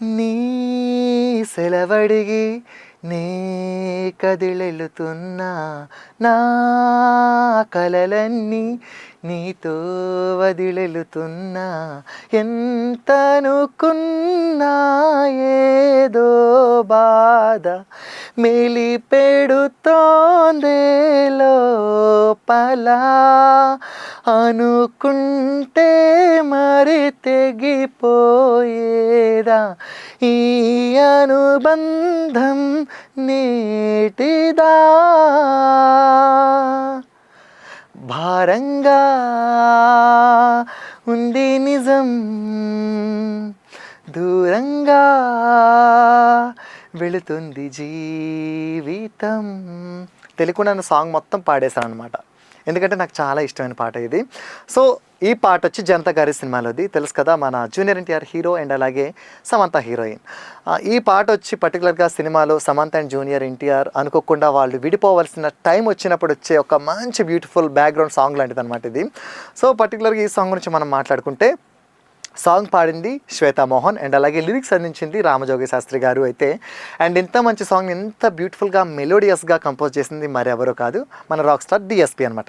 నీ సెలవడిగి నే కదిలెళుతున్నా నా కలలన్నీ నీతో వదిలెళుతున్నా ఎంతనుకున్నా ఏదో బాధ మెలిపెడుతోందే లోపల అనుకుంటే మరి తెగిపోయేదా ఈ అనుబంధం నేటిదా భారంగా ఉంది నిజం దూరంగా వెళుతుంది జీవితం తెలియకుండా సాంగ్ మొత్తం పాడేశాను అనమాట. ఎందుకంటే నాకు చాలా ఇష్టమైన పాట ఇది. సో ఈ పాట వచ్చి జనతా గారి సినిమాలోది తెలుసు కదా, మన జూనియర్ ఎన్టీఆర్ హీరో అండ్ అలాగే సమంత హీరోయిన్. ఈ పాట వచ్చి పర్టికులర్గా సినిమాలో సమంత అండ్ జూనియర్ ఎన్టీఆర్ అనుకోకుండా వాళ్ళు విడిపోవలసిన టైం వచ్చినప్పుడు వచ్చే ఒక మంచి బ్యూటిఫుల్ బ్యాక్గ్రౌండ్ సాంగ్ లాంటిది అనమాట ఇది. సో పర్టికులర్గా ఈ సాంగ్ గురించి మనం మాట్లాడుకుంటే సాంగ్ పాడింది శ్వేతా మోహన్ అండ్ అలాగే లిరిక్స్ అందించింది రామజోగి శాస్త్రి గారు అయితే. అండ్ ఇంత మంచి సాంగ్ ఎంత బ్యూటిఫుల్గా మెలోడియస్గా కంపోజ్ చేసింది మరి ఎవరో కాదు, మన రాక్ స్టార్ డిఎస్పి అనమాట.